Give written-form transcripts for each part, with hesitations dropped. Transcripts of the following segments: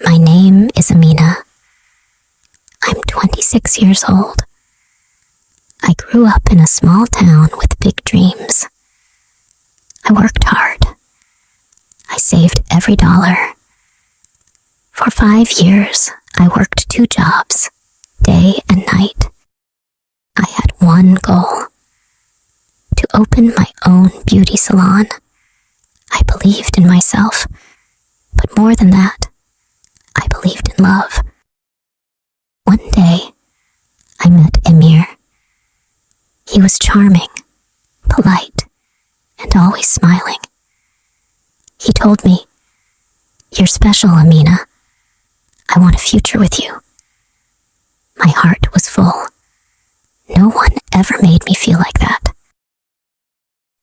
My name is Amina. I'm 26 years old. I grew up in a small town with big dreams. I worked hard. I saved every dollar. For 5 years, I worked 2 jobs, day and night. I had one goal: to open my own beauty salon. I believed in myself, but more than that, I believed in love. One day, I met Emir. He was charming, polite, and always smiling. He told me, "You're special, Amina. I want a future with you." My heart was full. No one ever made me feel like that.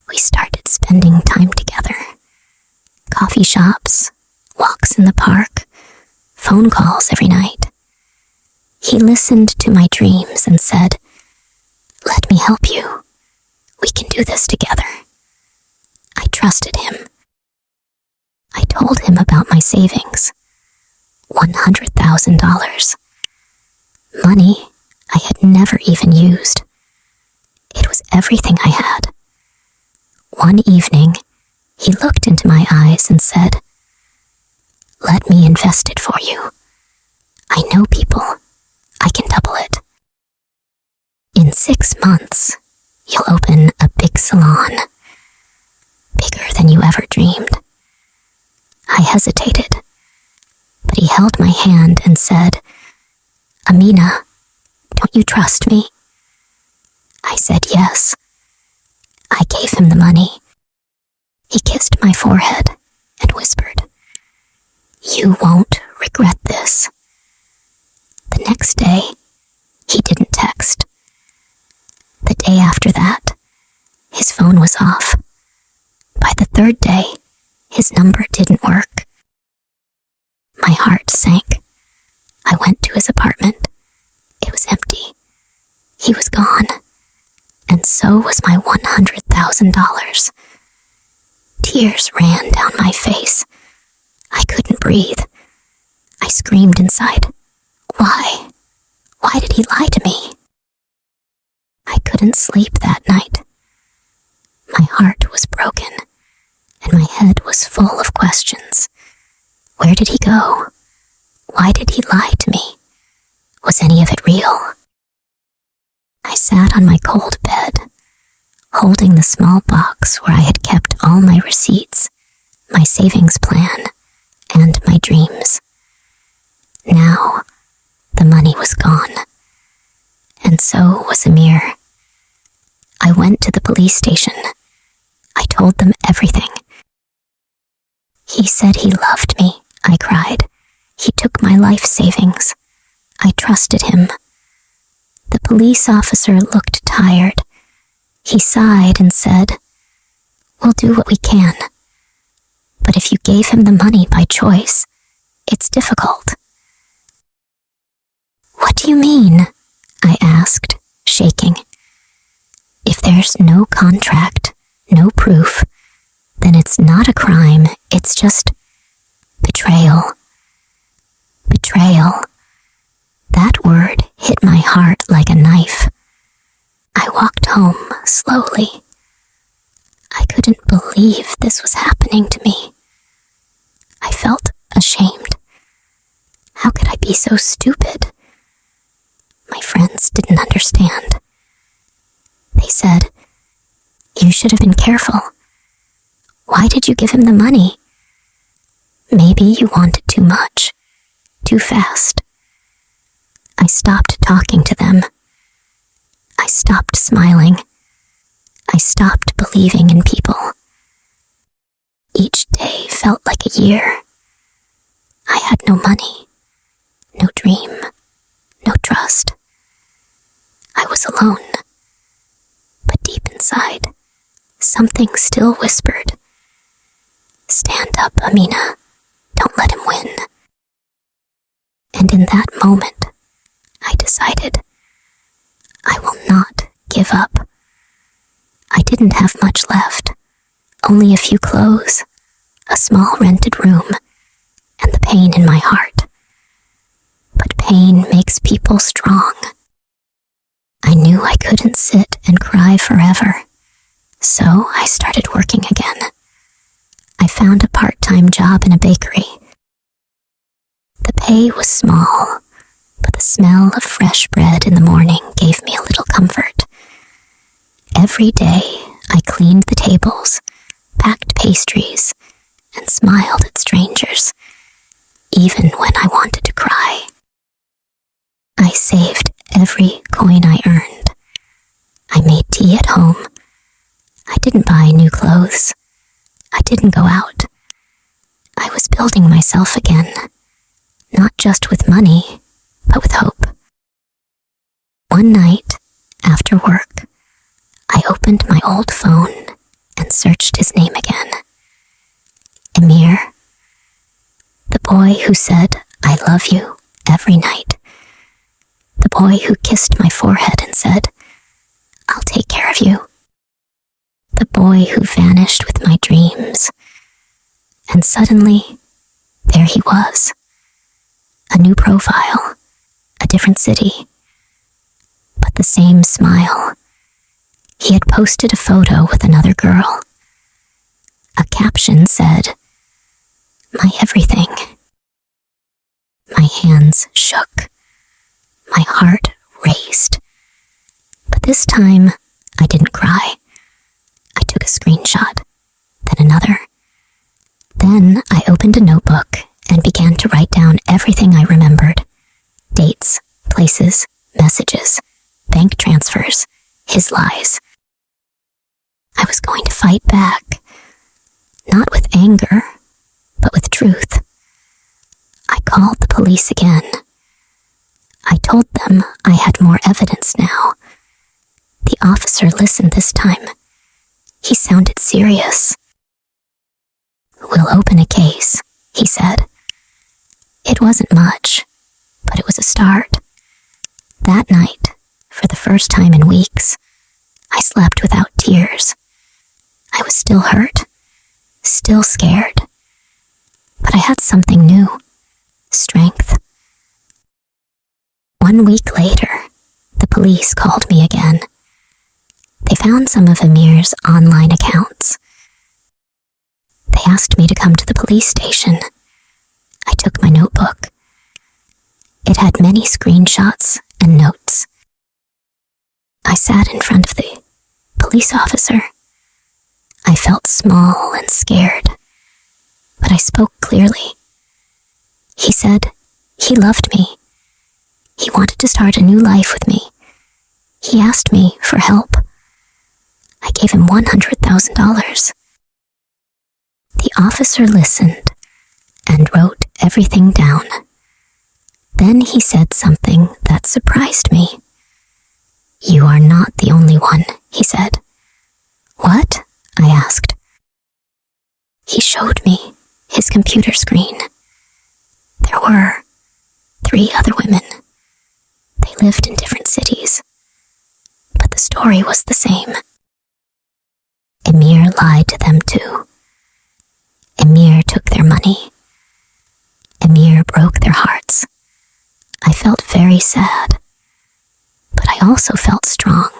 We started spending time together. Coffee shops, walks in the park, phone calls every night. He listened to my dreams and said, "Let me help you. We can do this together." I trusted him. I told him about my savings. $100,000. Money I had never even used. It was everything I had. One evening, he looked into my eyes and said, "Let me invest it for you. I know people. I can double it. In 6 months, you'll open a big salon, bigger than you ever dreamed." I hesitated, but he held my hand and said, "Amina, don't you trust me?" I said yes. I gave him the money. He kissed my forehead and whispered, "You won't regret this." The next day, he didn't text. The day after that, his phone was off. By the 3rd day, his number didn't work. My heart sank. I went to his apartment. It was empty. He was gone. And so was my $100,000. Tears ran down my face. I couldn't breathe. I screamed inside. Why? Why did he lie to me? I couldn't sleep that night. My heart was broken, and my head was full of questions. Where did he go? Why did he lie to me? Was any of it real? I sat on my cold bed, holding the small box where I had kept all my receipts, my savings plan, and my dreams. Now, the money was gone, and so was Amir. I went to the police station. I told them everything. "He said he loved me," I cried. "He took my life savings. I trusted him." The police officer looked tired. He sighed and said, "We'll do what we can. But if you gave him the money by choice, it's difficult." "What do you mean?" I asked, shaking. "If there's no contract, no proof, then it's not a crime, it's just betrayal." Betrayal. That word hit my heart like a knife. I walked home slowly. I couldn't believe this was happening to me. I felt ashamed. How could I be so stupid? My friends didn't understand. They said, "You should have been careful. Why did you give him the money? Maybe you wanted too much, too fast." I stopped talking to them. I stopped smiling. I stopped believing in people. Each day felt like a year. I had no money, no dream, no trust. I was alone. But deep inside, something still whispered, "Stand up, Amina. Don't let him win." And in that moment, I decided, I will not give up. I didn't have much left, only a few clothes, a small rented room, and the pain in my heart. pain makes people strong. I knew I couldn't sit and cry forever, so I started working again. I found a part-time job in a bakery. The pay was small, but the smell of fresh bread in the morning gave me a little comfort. Every day, I cleaned the tables, packed pastries, and smiled at strangers, even when I wanted to cry. I saved every coin I earned. I made tea at home. I didn't buy new clothes. I didn't go out. I was building myself again, not just with money, but with hope. One night, after work, I opened my old phone and searched his name again. Emir. The boy who said, "I love you," every night. The boy who kissed my forehead and said, "I'll take care of you." The boy who vanished with my dreams. And suddenly, there he was. A new profile, a different city, but the same smile. He had posted a photo with another girl. A caption said, "My everything." My hands shook. My heart raced. But this time, I didn't cry. I took a screenshot, then another. Then I opened a notebook and began to write down everything I remembered. Dates, places, messages, bank transfers, his lies. I was going to fight back, not with anger, but with truth. I called the police again. I told them I had more evidence now. The officer listened this time. He sounded serious. "We'll open a case," he said. It wasn't much, but it was a start. That night, for the first time in weeks, I slept without tears. I was still hurt, still scared, but I had something new, strength. 1 week later, the police called me again. They found some of Emir's online accounts. They asked me to come to the police station. I took my notebook. It had many screenshots and notes. I sat in front of the police officer. I felt small and scared, but I spoke clearly. He said he loved me. He wanted to start a new life with me. He asked me for help. I gave him $100,000. The officer listened and wrote everything down. Then he said something that surprised me. "You are not the only one," he said. "What?" I asked. He showed me his computer screen. There were 3 other women. They lived in different cities, but the story was the same. Emir lied to them too. Emir took their money. Emir broke their hearts. I felt very sad, but I also felt strong.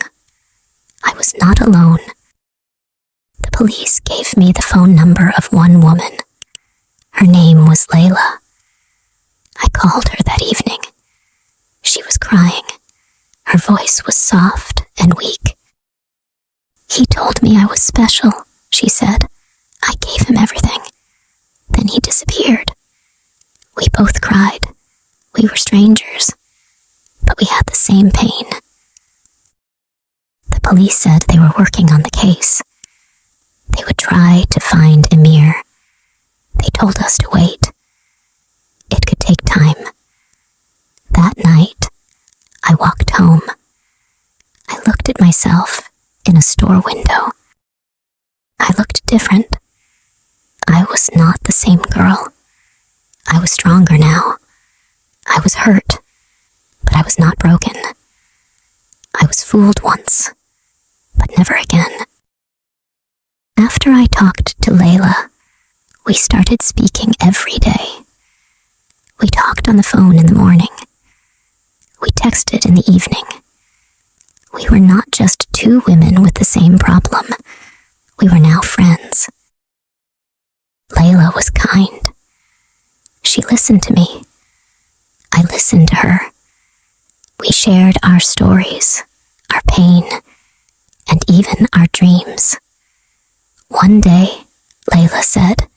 I was not alone. The police gave me the phone number of one woman. Her name was Layla. I called her that evening. She was crying. Her voice was soft and weak. "He told me I was special," she said. "I gave him everything. Then he disappeared." We both cried. We were strangers, but we had the same pain. The police said they were working on the case. They would try to find Emir. They told us to wait. It could take time. That night, I walked home. I looked at myself in a store window. I looked different. I was not the same girl. I was stronger now. I was hurt, but I was not broken. I was fooled once, but never again. After I talked to Layla, we started speaking every day. We talked on the phone in the morning. texted in the evening. We were not just two women with the same problem. We were now friends. Layla was kind. She listened to me. I listened to her. We shared our stories, our pain, and even our dreams. One day, Layla said,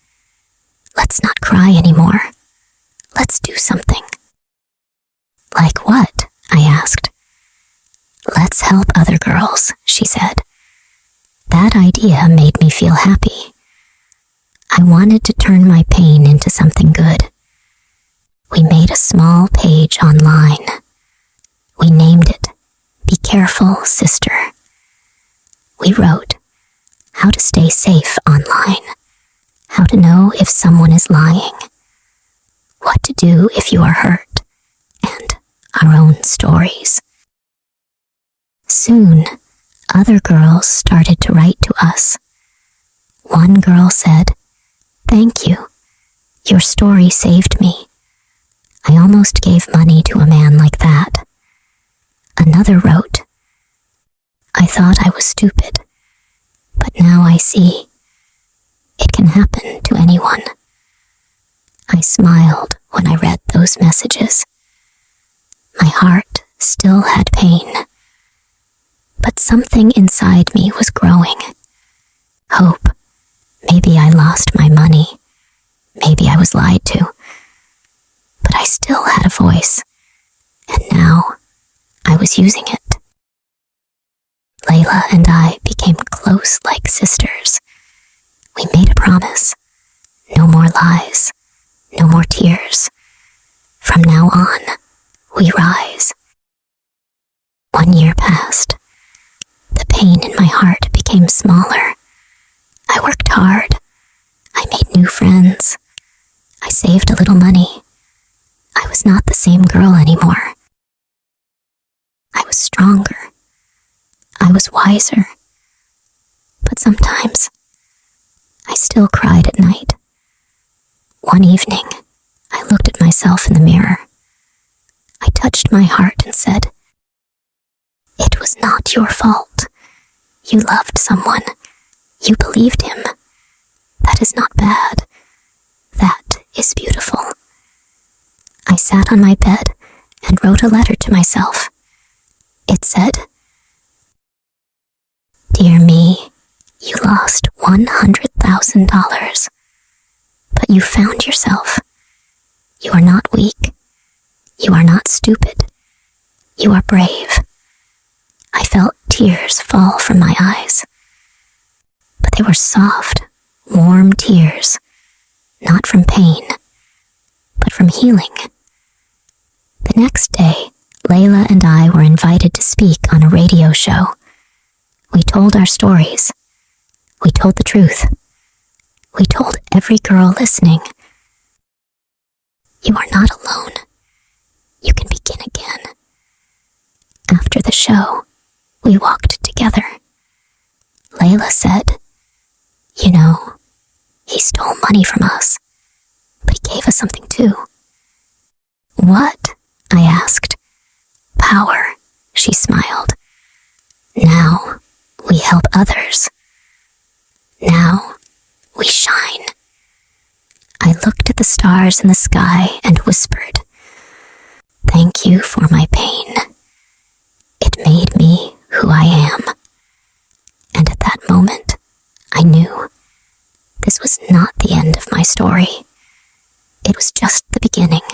"Let's not cry anymore. Let's do something." "Like what?" I asked. "Let's help other girls," she said. That idea made me feel happy. I wanted to turn my pain into something good. We made a small page online. We named it, "Be Careful, Sister." We wrote, how to stay safe online, how to know if someone is lying, what to do if you are hurt, and our own stories. Soon, other girls started to write to us. One girl said, "Thank you. Your story saved me. I almost gave money to a man like that." Another wrote, "I thought I was stupid, but now I see. It can happen to anyone." I smiled when I read those messages. My heart still had pain, but something inside me was growing. Hope. Maybe I lost my money. Maybe I was lied to. But I still had a voice, and now I was using it. Layla and I became close like sisters. We made a promise. No more lies. No more tears. From now on, we rise. 1 year passed. The pain in my heart became smaller. I worked hard. I made new friends. I saved a little money. I was not the same girl anymore. I was stronger. I was wiser. But sometimes, I still cried at night. One evening, I looked at myself in the mirror. I touched my heart and said, "It was not your fault. You loved someone. You believed him. That is not bad. That is beautiful." I sat on my bed and wrote a letter to myself. It said, "Dear me, you lost $100,000, but you found yourself. You are not weak. You are not stupid. You are brave." I felt tears fall from my eyes, but they were soft, warm tears, not from pain, but from healing. The next day, Layla and I were invited to speak on a radio show. We told our stories. We told the truth. We told every girl listening, "You are not alone. You can begin again." After the show, we walked together. Layla said, "You know, he stole money from us, but he gave us something too." "What?" I asked. "Power," she smiled. "Now we help others. Now we shine." I looked at the stars in the sky and whispered, "Thank you for my pain. It made me who I am." And at that moment, I knew this was not the end of my story. It was just the beginning.